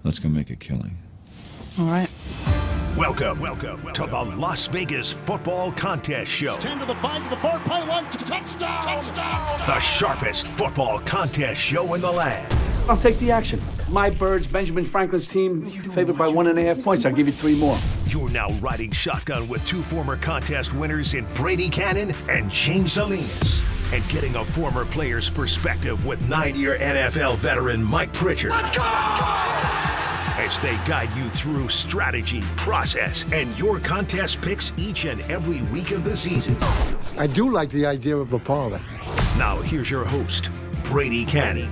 Let's go make a killing. All right. Welcome to the Las Vegas Football Contest Show. 10 to the 5 to the 4, play one, touchdown! The sharpest football contest show in the land. I'll take the action. My Birds, Benjamin Franklin's team, favored by 1.5 points. I'll give you 3 more. You're now riding shotgun with 2 former contest winners in Brady, Kannon and James Salinas. And getting a former player's perspective with 9-year NFL veteran Mike Pritchard. Let's go! As they guide you through strategy, process, and your contest picks each and every week of the season. I do like the idea of a parlay. Now here's your host, Brady Kannon.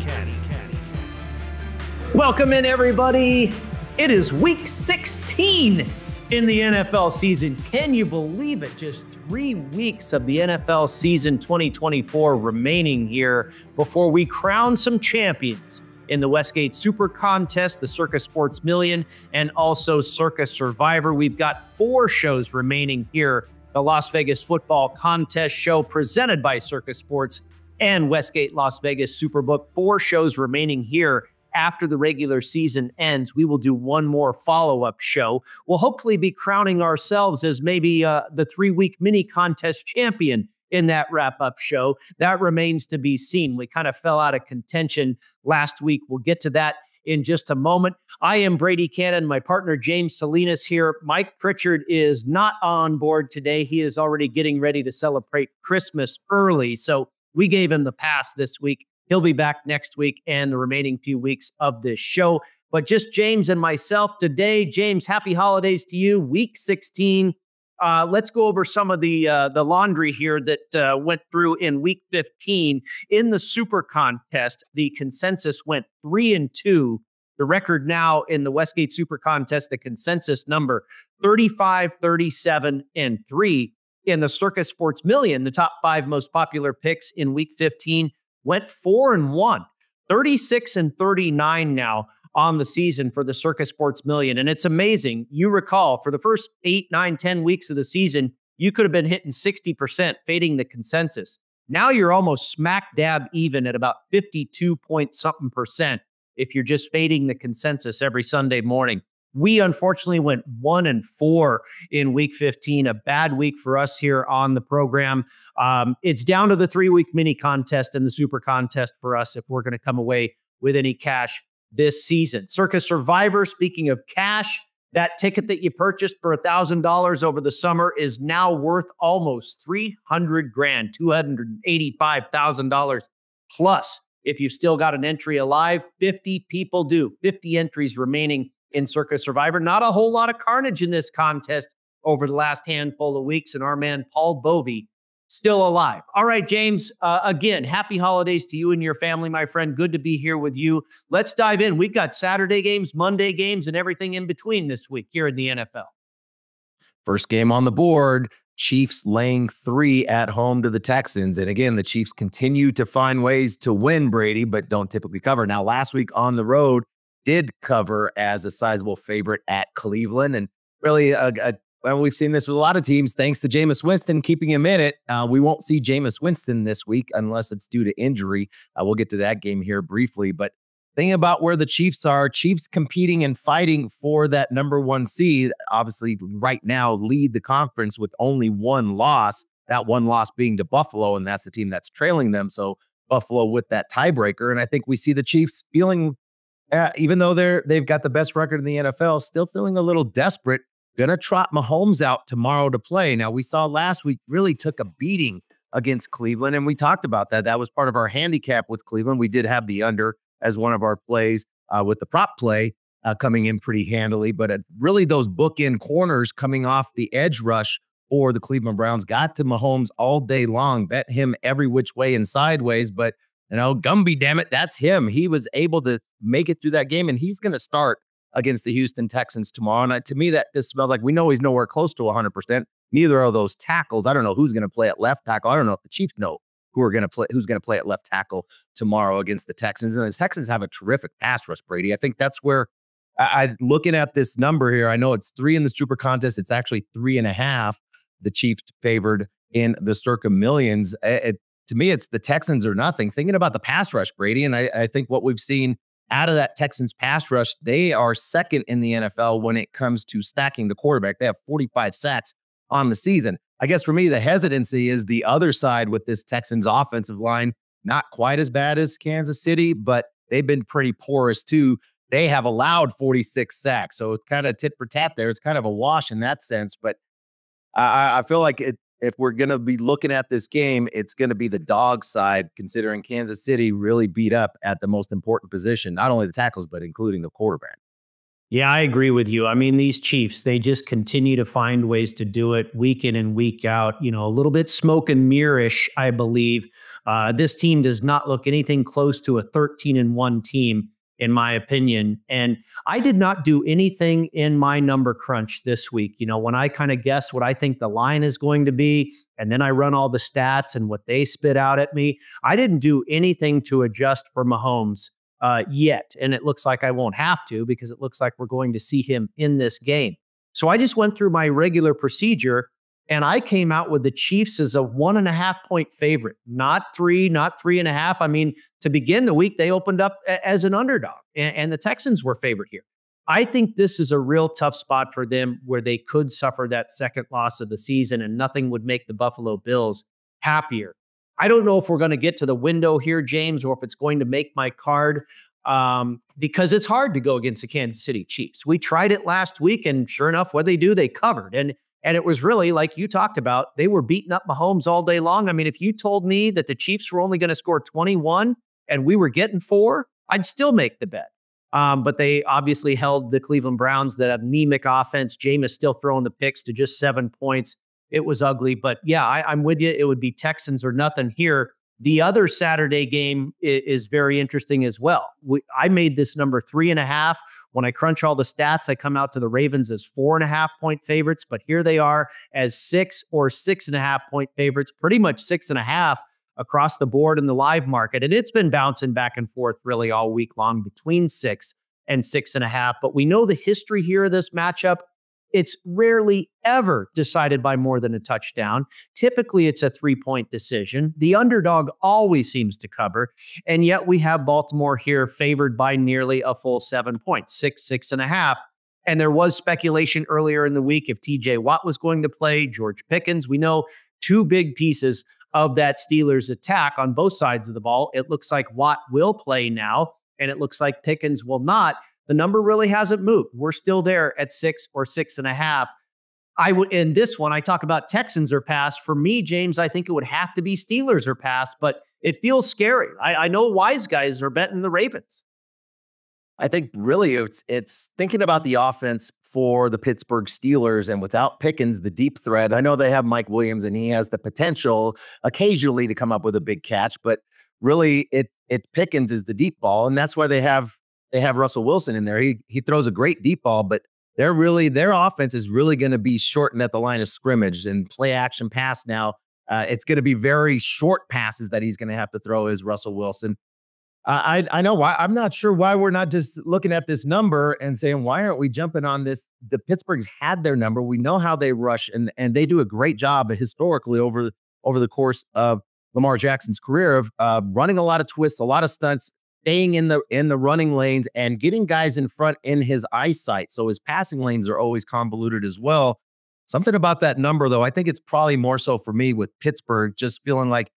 Welcome in, everybody. It is week 16 in the NFL season. Can you believe it? Just 3 weeks of the NFL season 2024 remaining here before we crown some champions in the Westgate SuperContest, the Circa Sports Million, and also Circa Survivor. We've got 4 shows remaining here. The Las Vegas Football Contest show presented by Circa Sports and Westgate Las Vegas Superbook. 4 shows remaining here. After the regular season ends, we will do one more follow-up show. We'll hopefully be crowning ourselves as maybe the 3-week mini contest champion in that wrap-up show. That remains to be seen. We kind of fell out of contention last week. We'll get to that in just a moment. I am Brady Kannon, my partner James Salinas here. Mike Pritchard is not on board today. He is already getting ready to celebrate Christmas early, so we gave him the pass this week. He'll be back next week and the remaining few weeks of this show. But just James and myself today. James, happy holidays to you. Week 16. Let's go over some of the laundry here that went through in week 15. In the SuperContest, the consensus went 3-2. The record now in the Westgate SuperContest, the consensus number 35, 37, and 3. In the Circa Sports Million, the top 5 most popular picks in week 15 went 4-1, 36 and 39 now on the season for the Circa Sports Million. And it's amazing. You recall for the first 8, 9, 10 weeks of the season, you could have been hitting 60%, fading the consensus. Now you're almost smack dab even at about 52 point something percent if you're just fading the consensus every Sunday morning. We unfortunately went 1-4 in week 15, a bad week for us here on the program. It's down to the 3-week mini contest and the super contest for us if we're going to come away with any cash this season. Circa Survivor, speaking of cash, that ticket that you purchased for $1,000 over the summer is now worth almost $300,000, $285,000 plus. If you've still got an entry alive, 50 people do. 50 entries remaining in Circa Survivor. Not a whole lot of carnage in this contest over the last handful of weeks, and our man Paul Bovey still alive. All right, James, again, happy holidays to you and your family, my friend. Good to be here with you. Let's dive in. We've got Saturday games, Monday games, and everything in between this week here in the NFL. First game on the board, Chiefs laying 3 at home to the Texans. And again, the Chiefs continue to find ways to win, Brady, but don't typically cover. Now, last week on the road, did cover as a sizable favorite at Cleveland. And really, well, we've seen this with a lot of teams, thanks to Jameis Winston keeping him in it. We won't see Jameis Winston this week unless it's due to injury. We'll get to that game here briefly. But thinking about where the Chiefs are, Chiefs competing and fighting for that number 1 seed, obviously right now lead the conference with only 1 loss, that 1 loss being to Buffalo, and that's the team that's trailing them. So Buffalo with that tiebreaker. And I think we see the Chiefs feeling, even though they've got the best record in the NFL, still feeling a little desperate. Going to trot Mahomes out tomorrow to play. Now, we saw last week really took a beating against Cleveland, and we talked about that. That was part of our handicap with Cleveland. We did have the under as one of our plays with the prop play coming in pretty handily, but it's really those bookend corners coming off the edge rush for the Cleveland Browns got to Mahomes all day long, bet him every which way and sideways, but Gumby, damn it, that's him. He was able to make it through that game, and he's going to start against the Houston Texans tomorrow. And to me, that just smells like we know he's nowhere close to 100%. Neither are those tackles. I don't know who's going to play at left tackle. I don't know if the Chiefs know who's going to play at left tackle tomorrow against the Texans. And the Texans have a terrific pass rush, Brady. I think that's where I looking at this number here. I know it's 3 in the SuperContest. It's actually 3.5. The Chiefs favored in the Circa Millions. To me, it's the Texans or nothing. Thinking about the pass rush, Brady, and I think what we've seen out of that Texans pass rush, they are second in the NFL when it comes to stacking the quarterback. They have 45 sacks on the season. I guess for me, the hesitancy is the other side with this Texans offensive line. Not quite as bad as Kansas City, but they've been pretty porous too. They have allowed 46 sacks. So it's kind of tit for tat there. It's kind of a wash in that sense. But I feel like if we're going to be looking at this game, it's going to be the dog side, considering Kansas City really beat up at the most important position, not only the tackles, but including the quarterback. Yeah, I agree with you. I mean, these Chiefs, they just continue to find ways to do it week in and week out. You know, a little bit smoke and mirror-ish, I believe. This team does not look anything close to a 13-1 team, in my opinion. And I did not do anything in my number crunch this week. You know, when I kind of guess what I think the line is going to be, and then I run all the stats and what they spit out at me, I didn't do anything to adjust for Mahomes yet. And it looks like I won't have to, because it looks like we're going to see him in this game. So I just went through my regular procedure, and I came out with the Chiefs as a 1.5 point favorite, not 3, not 3.5. I mean, to begin the week, they opened up as an underdog, and the Texans were favored here. I think this is a real tough spot for them where they could suffer that second loss of the season, and nothing would make the Buffalo Bills happier. I don't know if we're going to get to the window here, James, or if it's going to make my card, because it's hard to go against the Kansas City Chiefs. We tried it last week, and sure enough, what they do, they covered. And it was really, like you talked about, they were beating up Mahomes all day long. I mean, if you told me that the Chiefs were only going to score 21 and we were getting 4, I'd still make the bet. But they obviously held the Cleveland Browns, that anemic offense. Jameis still throwing the picks, to just 7 points. It was ugly. But yeah, I'm with you. It would be Texans or nothing here. The other Saturday game is very interesting as well. I made this number 3.5. When I crunch all the stats, I come out to the Ravens as 4.5 point favorites, but here they are as 6 or 6.5 point favorites, pretty much 6.5 across the board in the live market. And it's been bouncing back and forth really all week long between 6 and 6.5. But we know the history here of this matchup. It's rarely ever decided by more than a touchdown. Typically, it's a 3-point decision. The underdog always seems to cover. And yet we have Baltimore here favored by nearly a full 7 points, 6.5. And there was speculation earlier in the week if TJ Watt was going to play, George Pickens. We know 2 big pieces of that Steelers attack on both sides of the ball. It looks like Watt will play now, and it looks like Pickens will not. The number really hasn't moved. We're still there at 6 or 6.5. I would, in this one, I talk about Texans or pass. For me, James, I think it would have to be Steelers or pass, but it feels scary. I know wise guys are betting the Ravens. I think really it's thinking about the offense for the Pittsburgh Steelers, and without Pickens, the deep threat. I know they have Mike Williams, and he has the potential occasionally to come up with a big catch, but really it Pickens is the deep ball, and that's why they have Russell Wilson in there. He throws a great deep ball, but their offense is really going to be shortened at the line of scrimmage and play action pass now. It's going to be very short passes that he's going to have to throw as Russell Wilson. I know why. I'm not sure why we're not just looking at this number and saying, why aren't we jumping on this? The Pittsburgh's had their number. We know how they rush, and they do a great job historically over the course of Lamar Jackson's career of running a lot of twists, a lot of stunts, staying in the running lanes and getting guys in front in his eyesight. So his passing lanes are always convoluted as well. Something about that number, though, I think it's probably more so for me with Pittsburgh, just feeling like,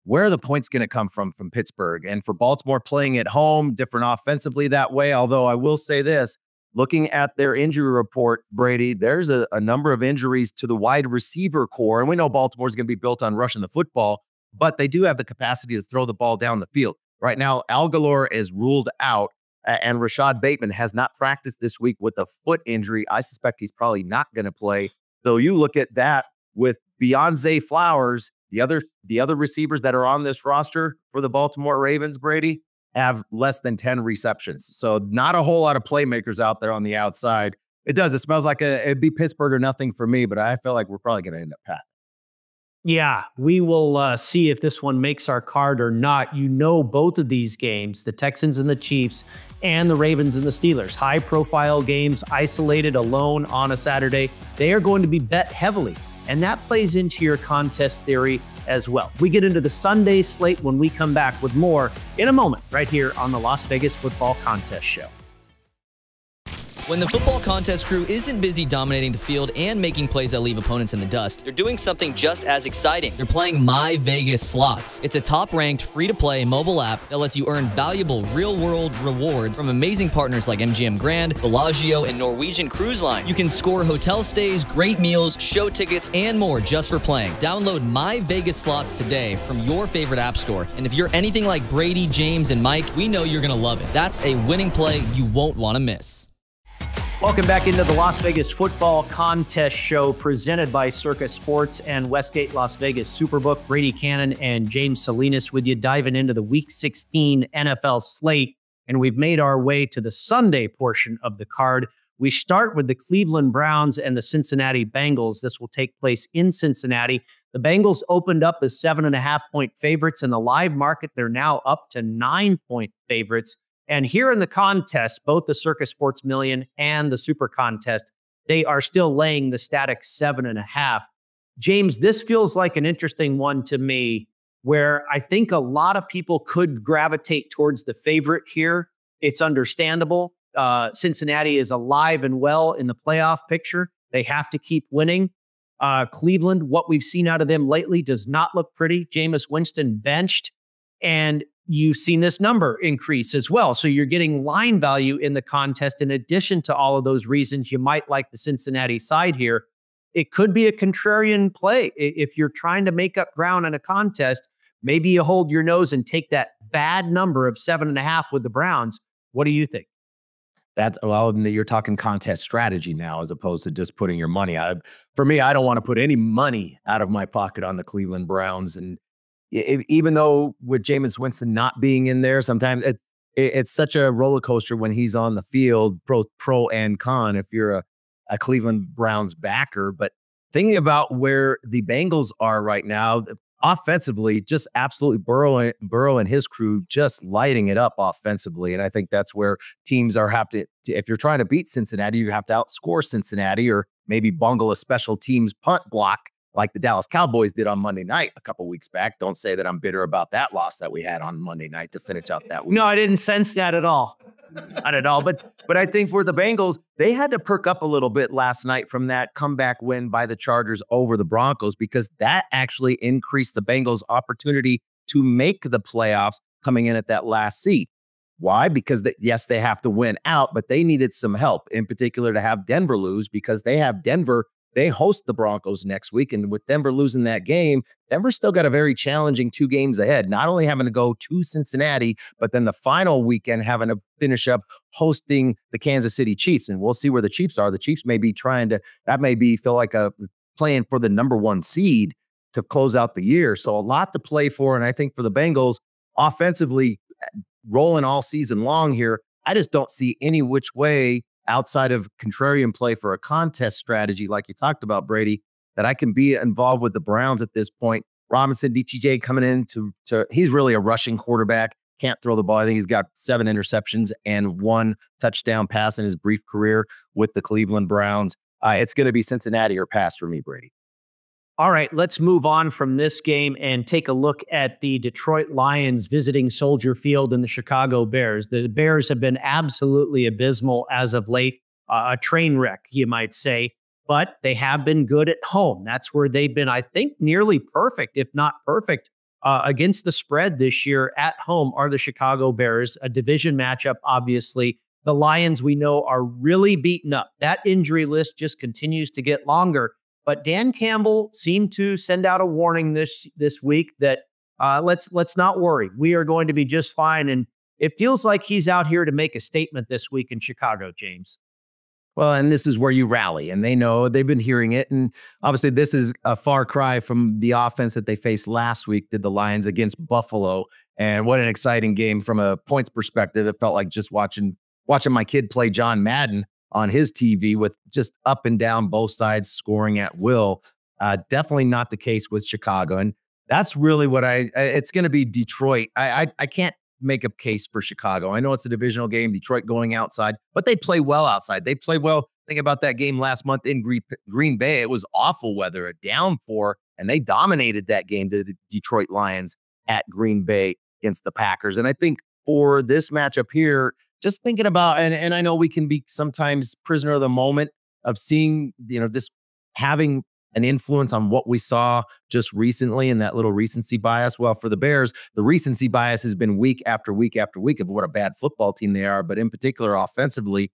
where are the points going to come from Pittsburgh? And for Baltimore playing at home, different offensively that way. Although I will say this, looking at their injury report, Brady, there's a number of injuries to the wide receiver core. And we know Baltimore is going to be built on rushing the football, but they do have the capacity to throw the ball down the field. Right now, Al Galore is ruled out, and Rashad Bateman has not practiced this week with a foot injury. I suspect he's probably not going to play. So you look at that with beyond Zay Flowers, the other receivers that are on this roster for the Baltimore Ravens, Brady, have less than 10 receptions. So not a whole lot of playmakers out there on the outside. It smells like it'd be Pittsburgh or nothing for me, but I feel like we're probably going to end up passing. Yeah, we will see if this one makes our card or not. You know, both of these games, the Texans and the Chiefs and the Ravens and the Steelers, high-profile games, isolated, alone on a Saturday, they are going to be bet heavily. And that plays into your contest theory as well. We get into the Sunday slate when we come back with more in a moment right here on the Las Vegas Football Contest Show. When the football contest crew isn't busy dominating the field and making plays that leave opponents in the dust, they're doing something just as exciting. They're playing My Vegas Slots. It's a top-ranked, free-to-play mobile app that lets you earn valuable real-world rewards from amazing partners like MGM Grand, Bellagio, and Norwegian Cruise Line. You can score hotel stays, great meals, show tickets, and more just for playing. Download My Vegas Slots today from your favorite app store. And if you're anything like Brady, James, and Mike, we know you're going to love it. That's a winning play you won't want to miss. Welcome back into the Las Vegas Football Contest Show presented by Circa Sports and Westgate Las Vegas Superbook. Brady Kannon and James Salinas with you, diving into the Week 16 NFL slate. And we've made our way to the Sunday portion of the card. We start with the Cleveland Browns and the Cincinnati Bengals. This will take place in Cincinnati. The Bengals opened up as 7.5-point favorites. In the live market, they're now up to 9-point favorites. And here in the contest, both the Circa Sports Million and the SuperContest, they are still laying the static 7.5. James, this feels like an interesting one to me, where I think a lot of people could gravitate towards the favorite here. It's understandable. Cincinnati is alive and well in the playoff picture. They have to keep winning. Cleveland, what we've seen out of them lately does not look pretty. Jameis Winston benched, and you've seen this number increase as well. So you're getting line value in the contest. In addition to all of those reasons, you might like the Cincinnati side here. It could be a contrarian play. If you're trying to make up ground in a contest, maybe you hold your nose and take that bad number of 7.5 with the Browns. What do you think? You're talking contest strategy now as opposed to just putting your money out. For me, I don't want to put any money out of my pocket on the Cleveland Browns. And even though with Jameis Winston not being in there, sometimes it's such a roller coaster when he's on the field, pro and con, if you're a Cleveland Browns backer. But thinking about where the Bengals are right now, offensively, just absolutely Burrow and his crew just lighting it up offensively. And I think that's where teams if you're trying to beat Cincinnati, you have to outscore Cincinnati or maybe bungle a special teams punt block like the Dallas Cowboys did on Monday night a couple weeks back. Don't say that I'm bitter about that loss that we had on Monday night to finish out that week. No, I didn't sense that at all. Not at all. But I think for the Bengals, they had to perk up a little bit last night from that comeback win by the Chargers over the Broncos, because that actually increased the Bengals' opportunity to make the playoffs coming in at that last seed. Why? Because yes, they have to win out, but they needed some help, in particular to have Denver lose, because they have Denver. They host the Broncos next week, and with Denver losing that game, Denver's still got a very challenging 2 games ahead, not only having to go to Cincinnati, but then the final weekend having to finish up hosting the Kansas City Chiefs. And we'll see where the Chiefs are. The Chiefs may be feel like playing for the number 1 seed to close out the year. So a lot to play for. And I think for the Bengals, offensively rolling all season long here, I just don't see any which way outside of contrarian play for a contest strategy, like you talked about, Brady, that I can be involved with the Browns at this point. Robinson, DTJ coming in he's really a rushing quarterback. Can't throw the ball. I think he's got 7 interceptions and 1 touchdown pass in his brief career with the Cleveland Browns. It's going to be Cincinnati or pass for me, Brady. All right, let's move on from this game and take a look at the Detroit Lions visiting Soldier Field and the Chicago Bears. The Bears have been absolutely abysmal as of late, a train wreck, you might say, but they have been good at home. That's where they've been, I think, nearly perfect, if not perfect, against the spread this year. At home are the Chicago Bears, a division matchup, obviously. The Lions, we know, are really beaten up. That injury list just continues to get longer. But Dan Campbell seemed to send out a warning this week that let's not worry. We are going to be just fine. And it feels like he's out here to make a statement this week in Chicago, James. Well, and this is where you rally, and they know they've been hearing it. And obviously this is a far cry from the offense that they faced last week, did the Lions against Buffalo. And what an exciting game from a points perspective. It felt like just watching my kid play John Madden on his TV with just up and down both sides scoring at will. Definitely not the case with Chicago. And that's really what it's going to be Detroit. I can't make a case for Chicago. I know it's a divisional game, Detroit going outside, but they play well outside. They play well. Think about that game last month in Green Bay. It was awful weather, a downpour and they dominated that game to the Detroit Lions at Green Bay against the Packers. And I think for this matchup here, just thinking about, and I know we can be sometimes prisoner of the moment of seeing, this having an influence on what we saw just recently and that little recency bias. Well, for the Bears, the recency bias has been week after week after week of what a bad football team they are, but in particular offensively,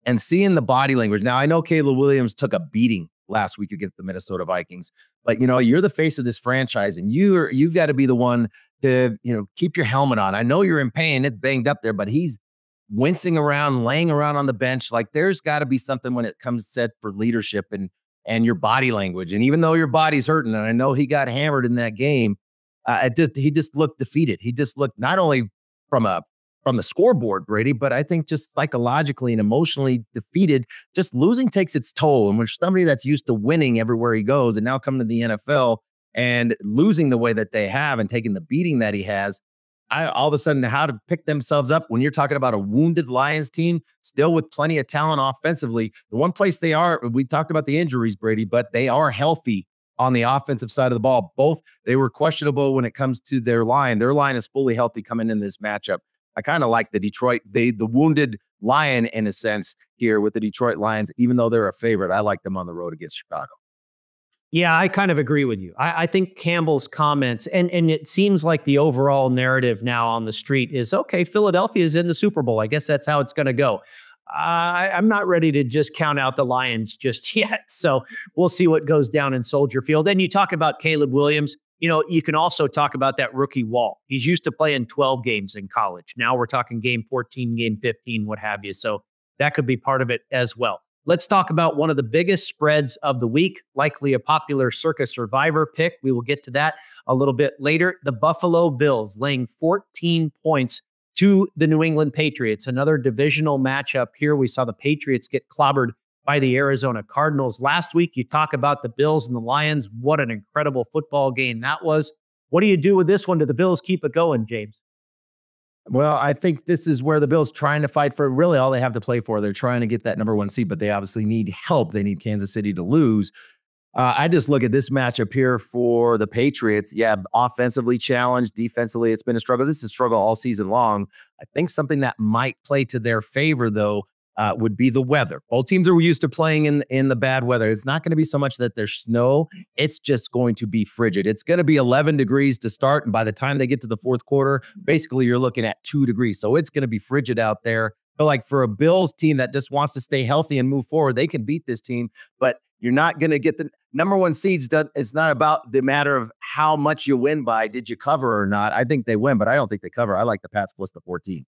and seeing the body language. Now, I know Caleb Williams took a beating last week against the Minnesota Vikings, but you're the face of this franchise, and you've got to be the one to, keep your helmet on. I know you're in pain, it's banged up there, but he's wincing around, laying around on the bench. Like, there's got to be something when it comes set for leadership and your body language. And even though your body's hurting, and I know he got hammered in that game, he just looked defeated. He just looked not only from the scoreboard, Brady, but I think just psychologically and emotionally defeated. Just losing takes its toll. And when somebody that's used to winning everywhere he goes and now come to the NFL and losing the way that they have and taking the beating that he has, all of a sudden, how to pick themselves up when you're talking about a wounded Lions team, still with plenty of talent offensively. The one place they are, we talked about the injuries, Brady, but they are healthy on the offensive side of the ball. Both, they were questionable when it comes to their line. Their line is fully healthy coming in this matchup. I kind of like the Detroit, the wounded Lion in a sense here with the Detroit Lions, even though they're a favorite. I like them on the road against Chicago. Yeah, I kind of agree with you. I think Campbell's comments, and it seems like the overall narrative now on the street is, okay, Philadelphia is in the Super Bowl. I guess that's how it's going to go. I'm not ready to just count out the Lions just yet. So we'll see what goes down in Soldier Field. And you talk about Caleb Williams. You can also talk about that rookie wall. He's used to playing 12 games in college. Now we're talking game 14, game 15, what have you. So that could be part of it as well. Let's talk about one of the biggest spreads of the week, likely a popular Circa Survivor pick. We will get to that a little bit later. The Buffalo Bills laying 14 points to the New England Patriots. Another divisional matchup here. We saw the Patriots get clobbered by the Arizona Cardinals. Last week, you talk about the Bills and the Lions. What an incredible football game that was. What do you do with this one? Do the Bills keep it going, James? Well, I think this is where the Bills trying to fight for really all they have to play for. They're trying to get that number 1 seed, but they obviously need help. They need Kansas City to lose. I just look at this matchup here for the Patriots. Yeah, offensively challenged. Defensively, it's been a struggle. This is a struggle all season long. I think something that might play to their favor, though, would be the weather. Both teams are used to playing in the bad weather. It's not going to be so much that there's snow. It's just going to be frigid. It's going to be 11 degrees to start. And by the time they get to the fourth quarter, basically you're looking at 2 degrees. So it's going to be frigid out there. But like for a Bills team that just wants to stay healthy and move forward, they can beat this team. But you're not going to get the number 1 seeds done. It's not about the matter of how much you win by. Did you cover or not? I think they win, but I don't think they cover. I like the Pats plus the 14.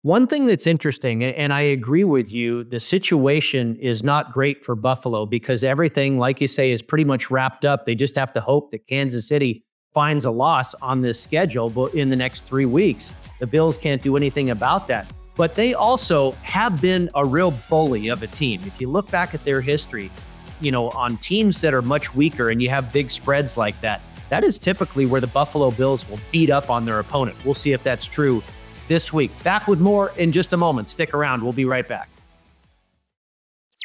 One thing that's interesting, and I agree with you, the situation is not great for Buffalo because everything, like you say, is pretty much wrapped up. They just have to hope that Kansas City finds a loss on this schedule in the next 3 weeks. The Bills can't do anything about that. But they also have been a real bully of a team. If you look back at their history, on teams that are much weaker and you have big spreads like that, that is typically where the Buffalo Bills will beat up on their opponent. We'll see if that's true this week. Back with more in just a moment. Stick around. We'll be right back.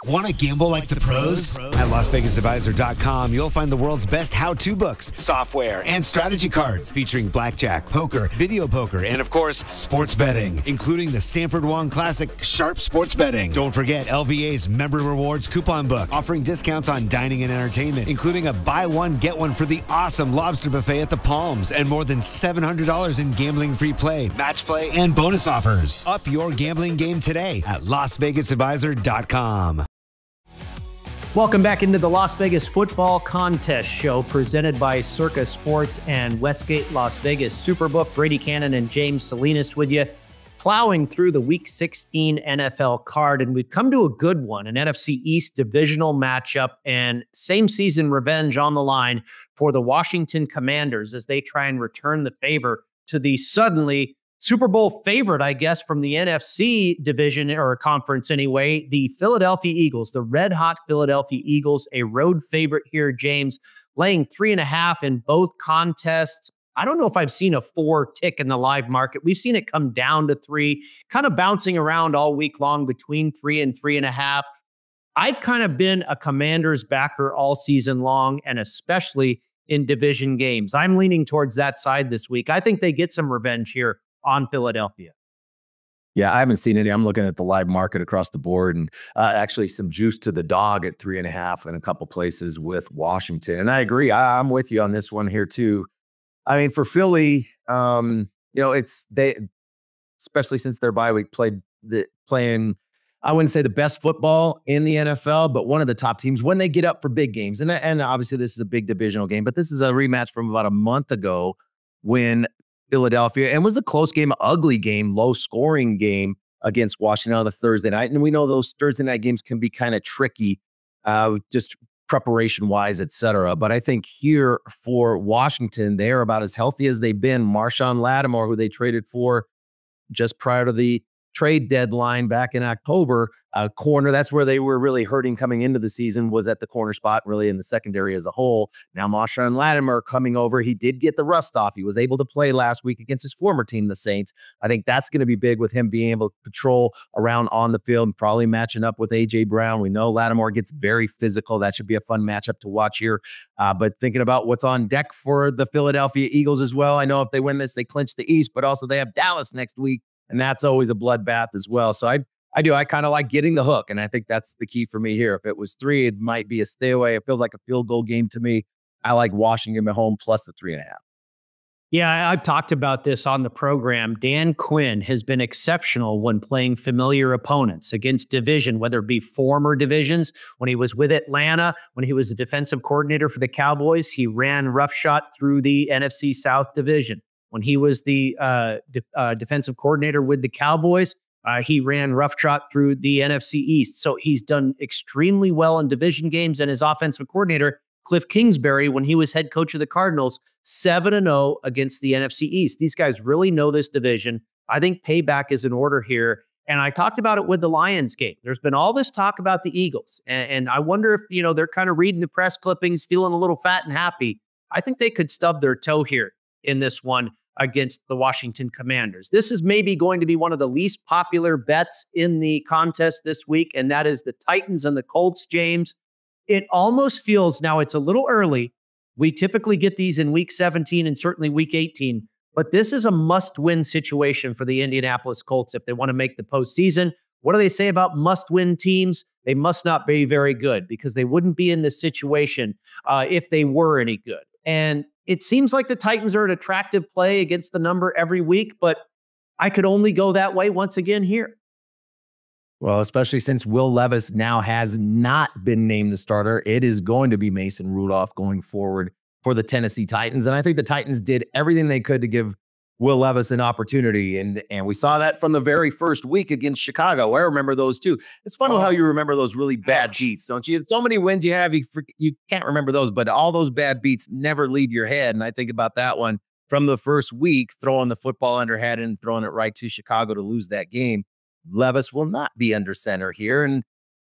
Want to gamble like the pros? At LasVegasAdvisor.com, you'll find the world's best how-to books, software, and strategy cards featuring blackjack, poker, video poker, and of course, sports betting, including the Stanford Wong Classic Sharp Sports Betting. Don't forget LVA's Member Rewards coupon book, offering discounts on dining and entertainment, including a buy one, get one for the awesome lobster buffet at the Palms, and more than $700 in gambling-free play, match play, and bonus offers. Up your gambling game today at LasVegasAdvisor.com. Welcome back into the Las Vegas Football Contest Show presented by Circa Sports and Westgate Las Vegas Superbook. Brady Kannon and James Salinas with you, plowing through the Week 16 NFL card. And we've come to a good one, an NFC East divisional matchup and same season revenge on the line for the Washington Commanders as they try and return the favor to the suddenly Super Bowl favorite, I guess, from the NFC division or conference anyway, the Philadelphia Eagles, the red-hot Philadelphia Eagles, a road favorite here, James, laying 3.5 in both contests. I don't know if I've seen a 4 tick in the live market. We've seen it come down to 3, kind of bouncing around all week long between 3 and 3.5. I've kind of been a Commanders backer all season long, and especially in division games. I'm leaning towards that side this week. I think they get some revenge here on Philadelphia. Yeah, I haven't seen any. I'm looking at the live market across the board, and actually some juice to the dog at 3.5 in a couple places with Washington. And I agree. I'm with you on this one here too. I mean, for Philly, it's they, especially since their bye week, playing. I wouldn't say the best football in the NFL, but one of the top teams when they get up for big games. And obviously this is a big divisional game, but this is a rematch from about a month ago when Philadelphia, and was a close game, ugly game, low scoring game against Washington on a Thursday night. And we know those Thursday night games can be kind of tricky, just preparation wise, et cetera. But I think here for Washington, they're about as healthy as they've been. Marshawn Lattimore, who they traded for just prior to the trade deadline back in October, corner. That's where they were really hurting coming into the season, was at the corner spot, really in the secondary as a whole. Now Marshawn Lattimore coming over. He did get the rust off. He was able to play last week against his former team, the Saints. I think that's going to be big with him being able to patrol around on the field and probably matching up with A.J. Brown. We know Lattimore gets very physical. That should be a fun matchup to watch here. But thinking about what's on deck for the Philadelphia Eagles as well. I know if they win this, they clinch the East, but also they have Dallas next week. And that's always a bloodbath as well. So I kind of like getting the hook. And I think that's the key for me here. If it was 3, it might be a stay away. It feels like a field goal game to me. I like Washington at home plus the 3.5. Yeah, I've talked about this on the program. Dan Quinn has been exceptional when playing familiar opponents against division, whether it be former divisions. When he was with Atlanta, when he was the defensive coordinator for the Cowboys, he ran roughshod through the NFC South division. When he was the defensive coordinator with the Cowboys, he ran roughshod through the NFC East. So he's done extremely well in division games. And his offensive coordinator, Cliff Kingsbury, when he was head coach of the Cardinals, 7-0 against the NFC East. These guys really know this division. I think payback is in order here. And I talked about it with the Lions game. There's been all this talk about the Eagles. And I wonder if, they're kind of reading the press clippings, feeling a little fat and happy. I think they could stub their toe here in this one against the Washington Commanders. This is maybe going to be one of the least popular bets in the contest this week, and that is the Titans and the Colts, James. It almost feels, now it's a little early. We typically get these in week 17 and certainly week 18, but this is a must-win situation for the Indianapolis Colts if they want to make the postseason. What do they say about must-win teams? They must not be very good because they wouldn't be in this situation if they were any good. And it seems like the Titans are an attractive play against the number every week, but I could only go that way once again here. Well, especially since Will Levis now has not been named the starter, it is going to be Mason Rudolph going forward for the Tennessee Titans. And I think the Titans did everything they could to give Will Levis an opportunity. And we saw that from the very first week against Chicago. I remember those too. It's fun how you remember those really bad beats, don't you? So many wins you have, you can't remember those, but all those bad beats never leave your head. And I think about that one from the first week, throwing the football under head and throwing it right to Chicago to lose that game. Levis will not be under center here. And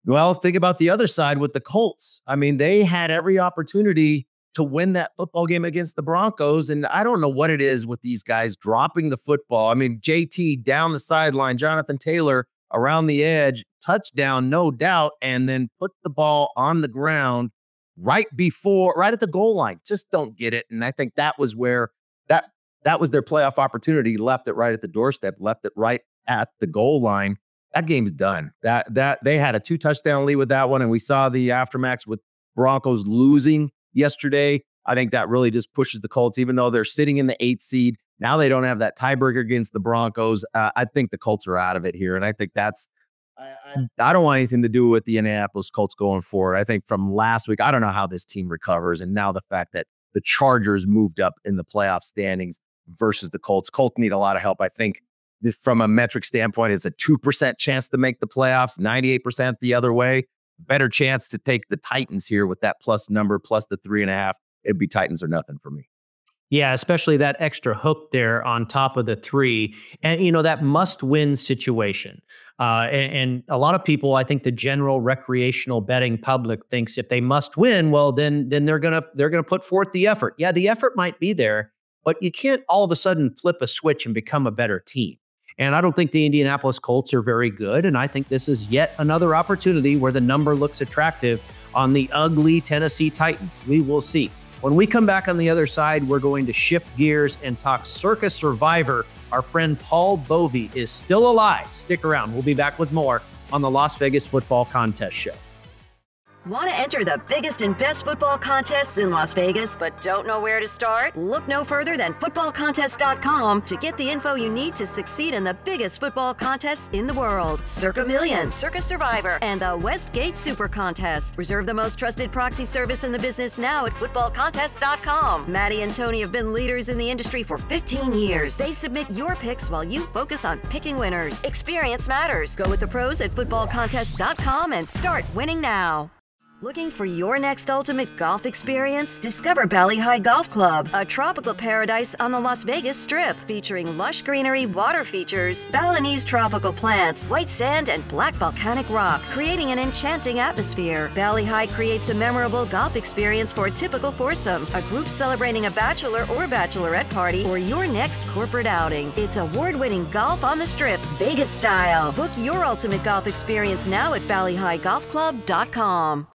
well, think about the other side with the Colts. I mean, they had every opportunity to win that football game against the Broncos. And I don't know what it is with these guys dropping the football. I mean, JT down the sideline, Jonathan Taylor around the edge, touchdown, no doubt, and then put the ball on the ground right at the goal line. Just don't get it. And I think that was where that was their playoff opportunity. Left it right at the doorstep, left it right at the goal line. That game's done. That they had a 2-touchdown lead with that one. And we saw the aftermath with Broncos losing yesterday. I think that really just pushes the Colts, even though they're sitting in the 8th seed. Now they don't have that tiebreaker against the Broncos. I think the Colts are out of it here. And I think I don't want anything to do with the Indianapolis Colts going forward. I think from last week, I don't know how this team recovers. And now the fact that the Chargers moved up in the playoff standings versus the Colts. Colts need a lot of help. I think from a metric standpoint, it's a 2% chance to make the playoffs, 98% the other way. Better chance to take the Titans here with that plus number, plus the 3.5. It'd be Titans or nothing for me. Yeah, especially that extra hook there on top of the 3. And, that must-win situation. And a lot of people, I think the general recreational betting public thinks if they must win, well, then they're gonna put forth the effort. Yeah, the effort might be there, but you can't all of a sudden flip a switch and become a better team. And I don't think the Indianapolis Colts are very good. And I think this is yet another opportunity where the number looks attractive on the ugly Tennessee Titans. We will see. When we come back on the other side, we're going to shift gears and talk Circa Survivor. Our friend Paul Bovey is still alive. Stick around. We'll be back with more on the Las Vegas Football Contest Show. Want to enter the biggest and best football contests in Las Vegas, but don't know where to start? Look no further than footballcontest.com to get the info you need to succeed in the biggest football contests in the world. Circa Million, Circa Survivor, and the Westgate SuperContest. Reserve the most trusted proxy service in the business now at footballcontest.com. Maddie and Tony have been leaders in the industry for 15 years. They submit your picks while you focus on picking winners. Experience matters. Go with the pros at footballcontest.com and start winning now. Looking for your next ultimate golf experience? Discover Bali High Golf Club, a tropical paradise on the Las Vegas Strip, featuring lush greenery, water features, Balinese tropical plants, white sand, and black volcanic rock, creating an enchanting atmosphere. Bali High creates a memorable golf experience for a typical foursome, a group celebrating a bachelor or bachelorette party, or your next corporate outing. It's award-winning golf on the Strip, Vegas style. Book your ultimate golf experience now at BaliHighGolfClub.com.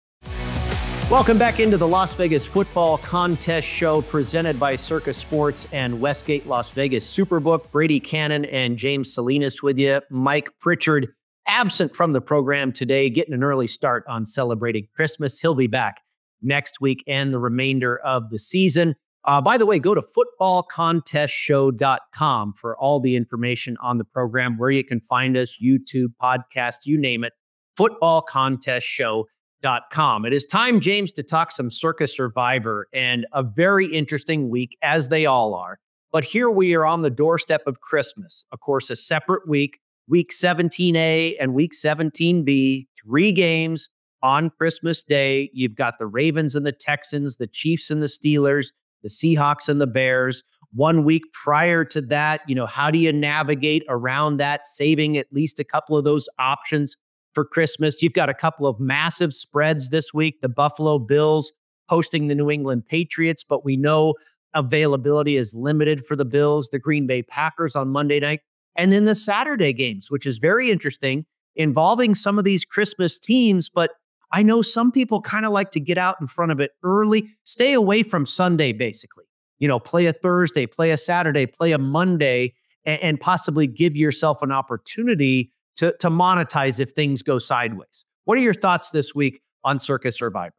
Welcome back into the Las Vegas Football Contest Show presented by Circa Sports and Westgate Las Vegas Superbook. Brady Kannon and James Salinas with you. Mike Pritchard absent from the program today, getting an early start on celebrating Christmas. He'll be back next week and the remainder of the season. By the way, go to footballcontestshow.com for all the information on the program, where you can find us, YouTube, podcast, you name it, footballcontestshow.com. It is time, James, to talk some Circa Survivor, and a very interesting week, as they all are. But here we are on the doorstep of Christmas. Of course, a separate week, week 17A and week 17B, 3 games on Christmas Day. You've got the Ravens and the Texans, the Chiefs and the Steelers, the Seahawks and the Bears. 1 week prior to that, how do you navigate around that, saving at least a couple of those options for Christmas? You've got a couple of massive spreads this week. The Buffalo Bills hosting the New England Patriots, but we know availability is limited for the Bills. The Green Bay Packers on Monday night. And then the Saturday games, which is very interesting, involving some of these Christmas teams. But I know some people kind of like to get out in front of it early, stay away from Sunday, basically. Play a Thursday, play a Saturday, play a Monday, and possibly give yourself an opportunity to monetize if things go sideways. What are your thoughts this week on Circa Survivor?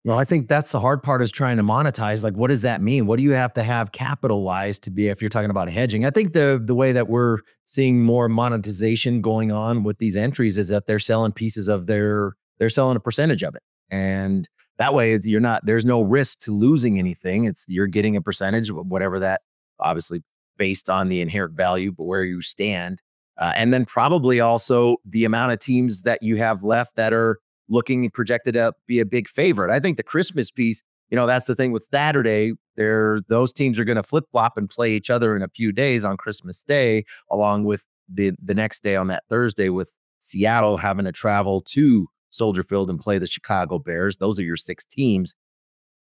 Well, I think that's the hard part, is trying to monetize. Like, what does that mean? What do you have to have capital-wise to be, if you're talking about hedging? I think the way that we're seeing more monetization going on with these entries is that they're selling pieces of they're selling a percentage of it. And that way there's no risk to losing anything. You're getting a percentage, whatever that, obviously based on the inherent value, but where you stand. And then probably also the amount of teams that you have left that are looking projected to be a big favorite. I think the Christmas piece, that's the thing with Saturday. Those teams are going to flip-flop and play each other in a few days on Christmas Day, along with the next day on that Thursday, with Seattle having to travel to Soldier Field and play the Chicago Bears. Those are your 6 teams.